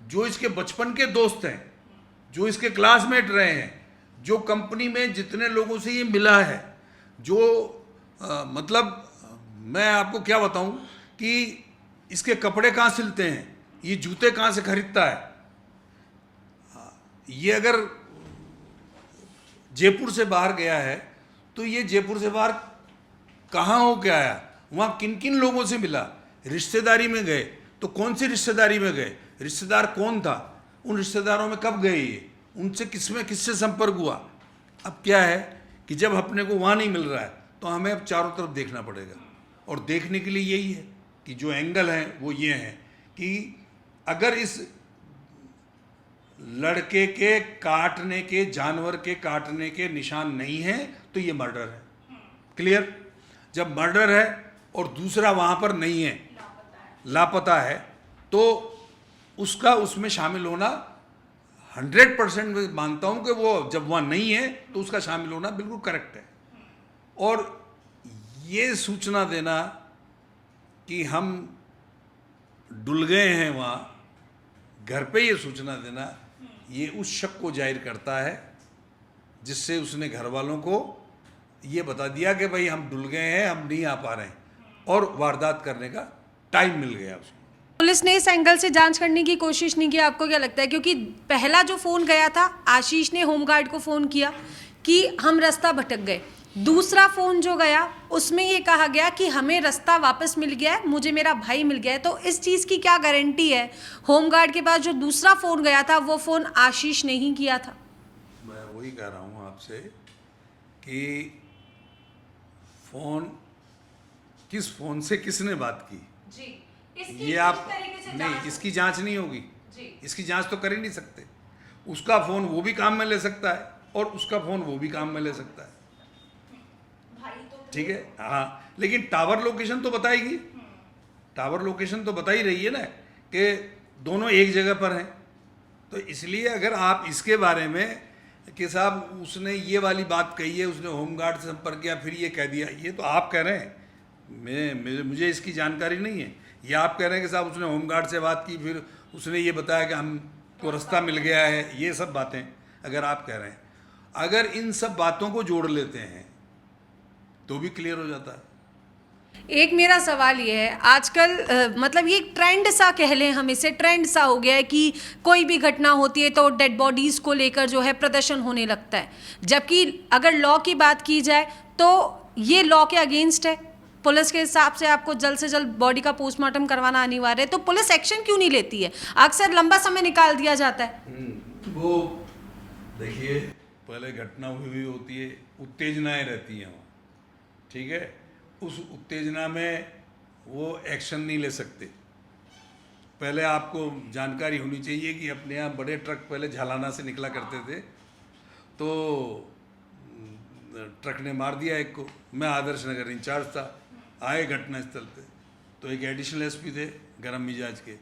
जो इसके बचपन के दोस्त हैं, जो इसके क्लासमेट रहे हैं, जो कंपनी में जितने लोगों से ये मिला है, जो मतलब मैं आपको क्या बताऊं कि इसके कपड़े कहाँ सिलते हैं, ये जूते कहाँ से खरीदता है। ये अगर जयपुर से बाहर गया है तो ये जयपुर से बाहर कहाँ हो के आया, वहाँ किन किन लोगों से मिला, रिश्तेदारी में गए तो कौन सी रिश्तेदारी में गए, रिश्तेदार कौन था, उन रिश्तेदारों में कब गए, ये उनसे किससे संपर्क हुआ। अब क्या है कि जब अपने को वहाँ नहीं मिल रहा है तो हमें अब चारों तरफ देखना पड़ेगा, और देखने के लिए यही है कि जो एंगल हैं वो ये हैं कि अगर इस लड़के के काटने के, जानवर के काटने के निशान नहीं हैं तो ये मर्डर है। क्लियर? जब मर्डर है और दूसरा वहाँ पर नहीं है, लापता है, तो उसका उसमें शामिल होना 100% मैं मानता हूँ कि वो जब वहाँ नहीं है तो उसका शामिल होना बिल्कुल करेक्ट है। और ये सूचना देना कि हम डुल गए हैं वहाँ, घर पे ये सूचना देना, ये उस शक को जाहिर करता है जिससे उसने घर वालों को ये बता दिया कि भाई हम डुल गए हैं, हम नहीं आ पा रहे हैं, और वारदात करने का टाइम मिल गया उसको। पुलिस ने इस एंगल से जांच करने की कोशिश नहीं की, आपको क्या लगता है? क्योंकि पहला जो फ़ोन गया था, आशीष ने होमगार्ड को फ़ोन किया कि हम रास्ता भटक गए, दूसरा फ़ोन जो गया उसमें ये कहा गया कि हमें रास्ता वापस मिल गया है, मुझे मेरा भाई मिल गया है। तो इस चीज़ की क्या गारंटी है? होमगार्ड के पास जो दूसरा फ़ोन गया था वो फ़ोन आशीष ने ही किया था। मैं वही कह रहा हूँ आपसे कि फ़ोन, किस फ़ोन से किसने बात की, जी, ये आप नहीं, इसकी जांच नहीं होगी, इसकी जांच तो कर ही नहीं सकते। उसका फ़ोन वो भी काम में ले सकता है और उसका फ़ोन वो भी काम में ले सकता है, ठीक है। हाँ, लेकिन टावर लोकेशन तो बताएगी, टावर लोकेशन तो बता ही रही है ना कि दोनों एक जगह पर हैं। तो इसलिए अगर आप इसके बारे में कि साहब उसने ये वाली बात कही है, उसने होमगार्ड से संपर्क किया फिर ये कह दिया, ये तो आप कह रहे हैं, मुझे इसकी जानकारी नहीं है। ये आप कह रहे हैं कि साहब उसने होमगार्ड से बात की फिर उसने ये बताया कि हमको रास्ता मिल गया है, ये सब बातें अगर आप कह रहे हैं, अगर इन सब बातों को जोड़ लेते हैं तो भी क्लियर हो जाता है। एक मेरा सवाल ये है, आजकल मतलब ये ट्रेंड सा कह लें, हम इसे ट्रेंड सा हो गया है कि कोई भी घटना होती है तो डेड बॉडीज़ को लेकर जो है प्रदर्शन होने लगता है, जबकि अगर लॉ की बात की जाए तो ये लॉ के अगेंस्ट है। पुलिस के हिसाब से आपको जल्द से जल्द बॉडी का पोस्टमार्टम करवाना अनिवार्य है, तो पुलिस एक्शन क्यों नहीं लेती है? अक्सर लंबा समय निकाल दिया जाता है। वो देखिए, पहले घटना हुई होती है, उत्तेजनाएं रहती हैं, ठीक है, उस उत्तेजना में वो एक्शन नहीं ले सकते। पहले आपको जानकारी होनी चाहिए कि अपने यहाँ बड़े ट्रक पहले झालाना से निकला करते थे, तो ट्रक ने मार दिया एक को, मैं आदर्श नगर इंचार्ज था, आए घटनास्थल पे तो एक एडिशनल एसपी थे गरम मिजाज के,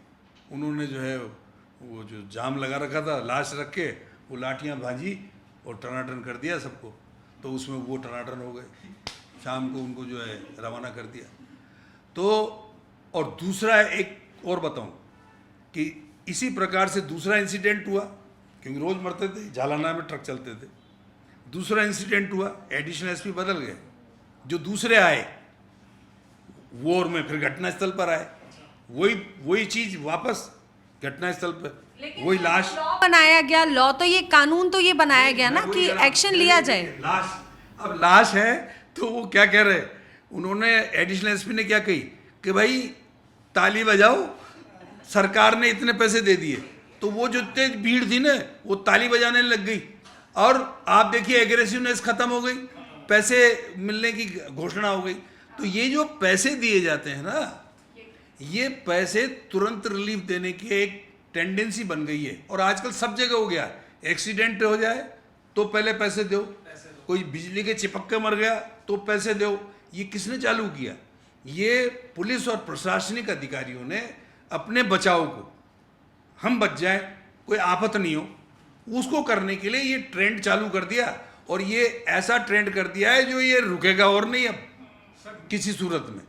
उन्होंने जो है वो जो जाम लगा रखा था लाश रख के वो लाठियाँ भाजी और टनाटन कर दिया सबको, तो उसमें वो टनाटन हो गए। शाम को उनको जो है रवाना कर दिया। तो और दूसरा एक और बताऊं कि इसी प्रकार से दूसरा इंसिडेंट हुआ, क्योंकि रोज़ मरते थे, झालाना में ट्रक चलते थे। दूसरा इंसिडेंट हुआ, एडिशनल एसपी बदल गए, जो दूसरे आए वो और मैं फिर घटनास्थल पर आए, वही चीज़ वापस घटनास्थल पर, वही लाश। लॉ बनाया गया, लॉ तो ये कानून तो ये बनाया गया ना कि एक्शन लिया जाए। लाश, अब लाश है तो वो क्या कह रहे, उन्होंने एडिशनल एसपी ने क्या कही कि भाई ताली बजाओ, सरकार ने इतने पैसे दे दिए, तो वो जो तेज भीड़ थी ना वो ताली बजाने लग गई, और आप देखिए एग्रेसिवनेस खत्म हो गई, पैसे मिलने की घोषणा हो गई। तो ये जो पैसे दिए जाते हैं ना, ये पैसे तुरंत रिलीफ देने की एक टेंडेंसी बन गई है, और आजकल सब जगह हो गया। एक्सीडेंट हो जाए तो पहले पैसे दो, कोई बिजली के चिपक के मर गया तो पैसे दो। ये किसने चालू किया? ये पुलिस और प्रशासनिक अधिकारियों ने अपने बचाव को, हम बच जाए, कोई आफत नहीं हो, उसको करने के लिए ये ट्रेंड चालू कर दिया, और ये ऐसा ट्रेंड कर दिया है जो ये रुकेगा और नहीं अब किसी सूरत में।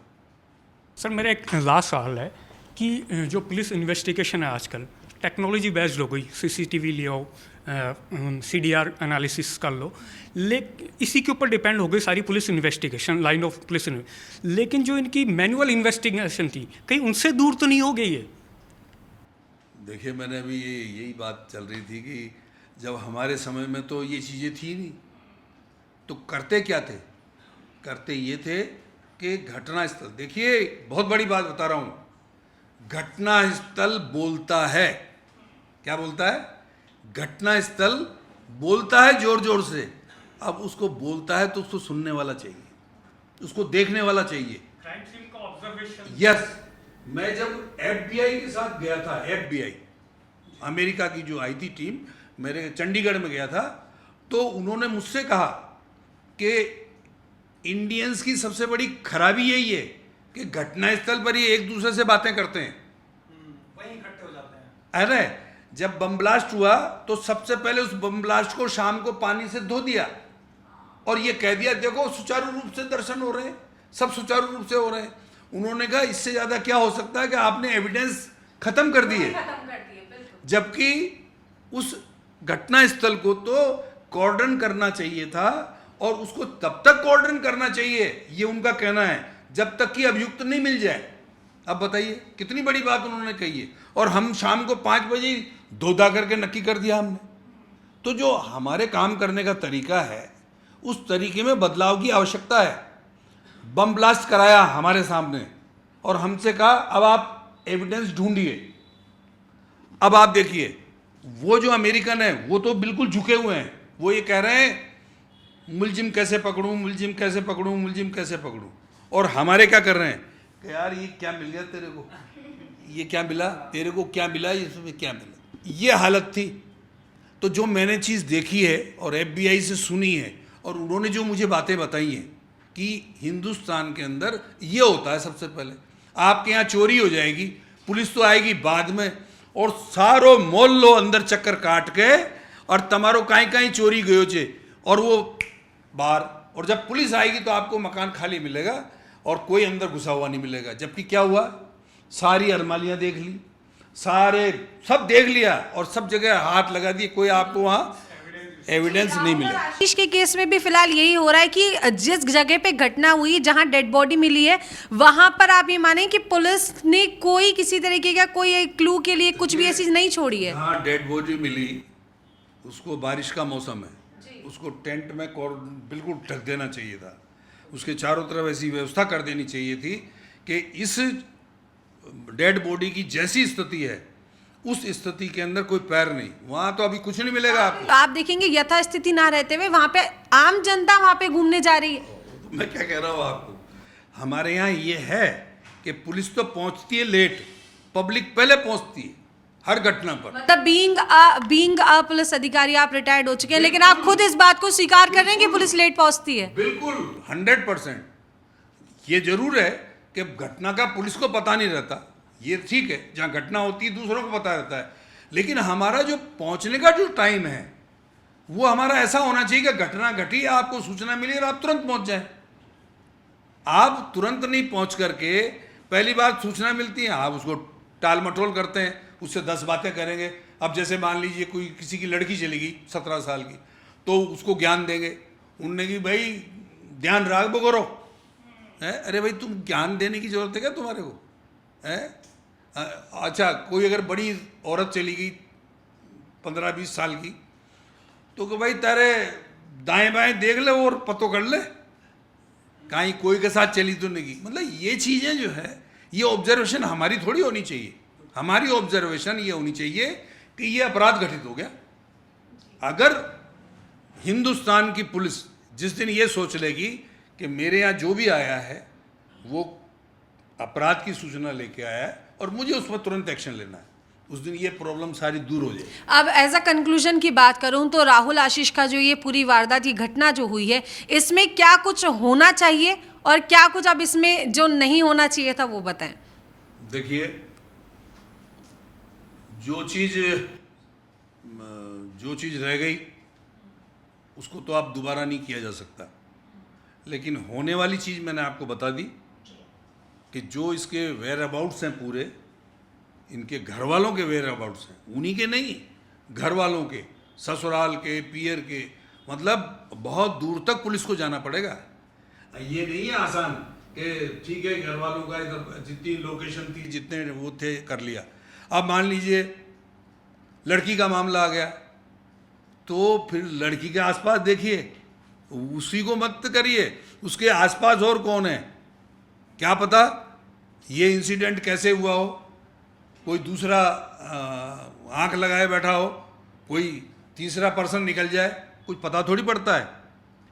सर, मेरा एक लास्ट सवाल है कि जो पुलिस इन्वेस्टिगेशन है आजकल टेक्नोलॉजी बेस्ड हो गई, सीसीटीवी ले आओ, CDR एनालिसिस कर लो, इसी के ऊपर डिपेंड हो गई सारी police investigation, line of police. लेकिन जो इनकी मैनुअल इन्वेस्टिगेशन थी, कहीं उनसे दूर तो नहीं हो गई है? देखिए, मैंने अभी यही बात चल रही थी कि जब हमारे समय में तो ये चीज़ें थी नहीं, तो करते क्या थे? करते ये थे कि घटनास्थल, देखिए बहुत बड़ी बात बता रहा हूँ, घटनास्थल बोलता है। क्या बोलता है? घटनास्थल बोलता है जोर जोर से। अब उसको बोलता है तो उसको सुनने वाला चाहिए, उसको देखने वाला चाहिए। यस, मैं जब FBI के साथ गया था, FBI अमेरिका की जो आई थी टीम, मेरे चंडीगढ़ में गया था, तो उन्होंने मुझसे कहा कि इंडियंस की सबसे बड़ी खराबी यही है कि घटनास्थल पर ही एक दूसरे से बातें करते हैं, वहीं इकट्ठे हो जाते हैं। अरे जब बम ब्लास्ट हुआ तो सबसे पहले उस बम ब्लास्ट को शाम को पानी से धो दिया और ये कह दिया देखो सुचारू रूप से दर्शन हो रहे हैं, सब सुचारू रूप से हो रहे हैं। उन्होंने कहा इससे ज़्यादा क्या हो सकता है कि आपने एविडेंस खत्म कर दिए, जबकि उस घटनास्थल को तो कॉर्डन करना चाहिए था, और उसको तब तक कॉर्डन करना चाहिए, ये उनका कहना है, जब तक कि अभियुक्त नहीं मिल जाए। अब बताइए कितनी बड़ी बात उन्होंने कही है, और हम शाम को 5 बजे धोधा करके नक्की कर दिया हमने। तो जो हमारे काम करने का तरीका है उस तरीके में बदलाव की आवश्यकता है। बम ब्लास्ट कराया हमारे सामने और हमसे कहा अब आप एविडेंस ढूंढिए। अब आप देखिए, वो जो अमेरिकन है वो तो बिल्कुल झुके हुए हैं, वो ये कह रहे हैं मुलजिम कैसे पकड़ूं, मुलजिम कैसे पकड़ूं, मुलजिम कैसे पकड़ूं। और हमारे क्या कर रहे हैं कि यार ये क्या मिल गया तेरे को, ये क्या मिला तेरे को, क्या मिला, इसमें क्या मिला, ये हालत थी। तो जो मैंने चीज़ देखी है और FBI से सुनी है और उन्होंने जो मुझे बातें बताई हैं कि हिंदुस्तान के अंदर ये होता है, सबसे पहले आपके यहाँ चोरी हो जाएगी, पुलिस तो आएगी बाद में और सारो मोहल्लो अंदर चक्कर काट के और तमारो काई काई चोरी गयो छे और वो बाहर, और जब पुलिस आएगी तो आपको मकान खाली मिलेगा और कोई अंदर घुसा हुआ नहीं मिलेगा। जबकि क्या हुआ, सारी अलमारियां देख ली, सारे सब देख लिया और सब जगह हाथ लगा दिए, कोई आपको वहाँ एविडेंस नहीं मिला। आशीष के केस में भी फिलहाल यही हो रहा है कि जिस जगह पे घटना हुई, जहां डेड बॉडी मिली है, वहां पर आप ये माने कि पुलिस ने कोई किसी तरीके का कोई क्लू के लिए कुछ भी ऐसी नहीं छोड़ी है। हाँ, डेड बॉडी मिली, उसको बारिश का मौसम है, उसको टेंट में बिल्कुल ढक देना चाहिए था, उसके चारों तरफ ऐसी व्यवस्था कर देनी चाहिए थी कि इस डेड बॉडी की जैसी स्थिति है उस स्थिति के अंदर कोई पैर नहीं, वहां तो अभी कुछ नहीं मिलेगा आपको। तो आप देखेंगे यथास्थिति ना रहते हुए वहां पे आम जनता वहां पे घूमने जा रही है। तो मैं क्या कह रहा हूँ आपको, हमारे यहाँ ये है कि पुलिस तो पहुंचती है लेट, पब्लिक पहले पहुंचती है हर घटना पर। मतलब बीइंग अ पुलिस अधिकारी आप रिटायर्ड हो चुके हैं, लेकिन आप खुद इस बात को स्वीकार कर रहे हैं कि पुलिस लेट पहुंचती है। बिल्कुल 100%। ये जरूर है कि घटना का पुलिस को पता नहीं रहता, ये ठीक है, जहाँ घटना होती है दूसरों को पता रहता है, लेकिन हमारा जो पहुंचने का जो टाइम है वो हमारा ऐसा होना चाहिए कि घटना घटी, आपको सूचना मिली और आप तुरंत पहुंच जाए। आप तुरंत नहीं पहुंच करके, पहली बार सूचना मिलती है आप उसको टाल मटोल करते हैं, उससे 10 बातें करेंगे। अब जैसे मान लीजिए कोई किसी की लड़की चली गई 17 साल की, तो उसको ज्ञान देंगे, उनने कि भाई ध्यान राख करो है, अरे भाई तुम ज्ञान देने की जरूरत है क्या तुम्हारे को है? अच्छा, कोई अगर बड़ी औरत चली गई 15-20 साल की, तो कि भाई तारे दाएं बाएं देख ले और पतो कर ले, कहीं कोई के साथ चली तो नहीं की। मतलब ये चीज़ें जो है, ये ऑब्जर्वेशन हमारी थोड़ी होनी चाहिए, हमारी ऑब्जर्वेशन ये होनी चाहिए कि ये अपराध घटित हो गया। अगर हिंदुस्तान की पुलिस जिस दिन ये सोच लेगी कि मेरे यहाँ जो भी आया है वो अपराध की सूचना लेके आया है और मुझे उस पर तुरंत एक्शन लेना है, उस दिन ये प्रॉब्लम सारी दूर हो जाएगी। अब एज अ कंक्लूजन की बात करूं तो राहुल आशीष का जो ये पूरी वारदात, ये घटना जो हुई है, इसमें क्या कुछ होना चाहिए और क्या कुछ अब इसमें जो नहीं होना चाहिए था वो बताएं। देखिए, जो चीज़ रह गई उसको तो आप दोबारा नहीं किया जा सकता, लेकिन होने वाली चीज़ मैंने आपको बता दी कि जो इसके वेयर अबाउट्स हैं, पूरे इनके घर वालों के वेयर अबाउट्स हैं, उन्हीं के नहीं, घर वालों के, ससुराल के, पियर के, मतलब बहुत दूर तक पुलिस को जाना पड़ेगा। ये नहीं है आसान कि ठीक है घर वालों का इधर जितनी लोकेशन थी, जितने वो थे, कर लिया। अब मान लीजिए लड़की का मामला आ गया, तो फिर लड़की के आसपास देखिए, उसी को मत करिए, उसके आसपास और कौन है, क्या पता ये इंसिडेंट कैसे हुआ हो, कोई दूसरा आंख लगाए बैठा हो, कोई तीसरा पर्सन निकल जाए, कुछ पता थोड़ी पड़ता है,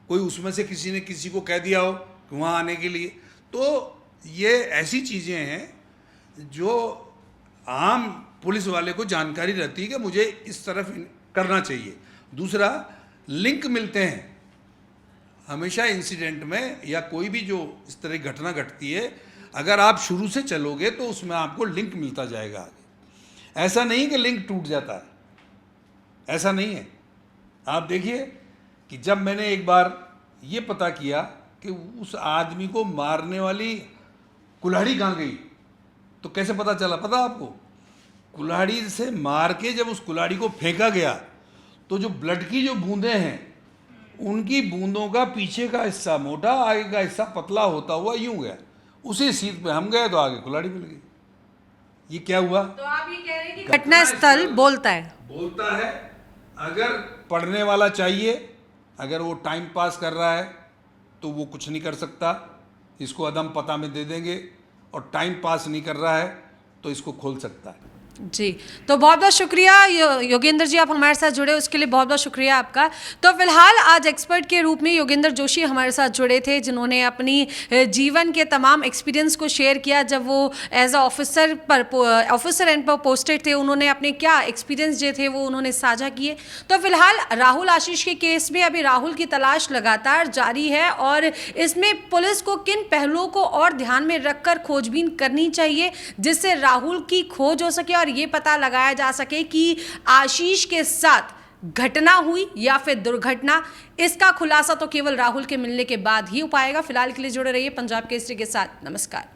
कोई उसमें से किसी ने किसी को कह दिया हो कि वहाँ आने के लिए। तो ये ऐसी चीज़ें हैं जो आम पुलिस वाले को जानकारी रहती है कि मुझे इस तरफ करना चाहिए। दूसरा, लिंक मिलते हैं हमेशा इंसिडेंट में, या कोई भी जो इस तरह की घटना घटती है, अगर आप शुरू से चलोगे तो उसमें आपको लिंक मिलता जाएगा आगे। ऐसा नहीं कि लिंक टूट जाता है, ऐसा नहीं है। आप देखिए कि जब मैंने एक बार ये पता किया कि उस आदमी को मारने वाली कुल्हाड़ी कहाँ गई, तो कैसे पता चला, पता आपको? कुल्हाड़ी से मार के जब उस कुल्हाड़ी को फेंका गया तो जो ब्लड की जो बूंदें हैं, उनकी बूंदों का पीछे का हिस्सा मोटा, आगे का हिस्सा पतला होता हुआ यूं गया। उसी सीट पे हम गए तो आगे कुल्हाड़ी मिल गई। ये क्या हुआ? तो आप ये कह रहे हैं कि घटना स्थल बोलता है। अगर पढ़ने वाला चाहिए, अगर वो टाइम पास कर रहा है तो वो कुछ नहीं कर सकता, इसको अदम पता में दे देंगे, और टाइम पास नहीं कर रहा है तो इसको खोल सकता है। जी, तो बहुत बहुत शुक्रिया योगेंद्र जी, आप हमारे साथ जुड़े उसके लिए बहुत बहुत शुक्रिया आपका। तो फिलहाल आज एक्सपर्ट के रूप में योगेंद्र जोशी हमारे साथ जुड़े थे, जिन्होंने अपनी जीवन के तमाम एक्सपीरियंस को शेयर किया जब वो एज अ ऑफिसर एंड पर पोस्टेड थे। उन्होंने अपने क्या एक्सपीरियंस जो थे वो उन्होंने साझा किए। तो फिलहाल राहुल आशीष के केस में अभी राहुल की तलाश लगातार जारी है और इसमें पुलिस को किन पहलुओं को और ध्यान में रखकर खोजबीन करनी चाहिए जिससे राहुल की खोज हो सके और ये पता लगाया जा सके कि आशीष के साथ घटना हुई या फिर दुर्घटना। इसका खुलासा तो केवल राहुल के मिलने के बाद ही हो पाएगा। फिलहाल के लिए जुड़े रहिए पंजाब केसरी के साथ। नमस्कार।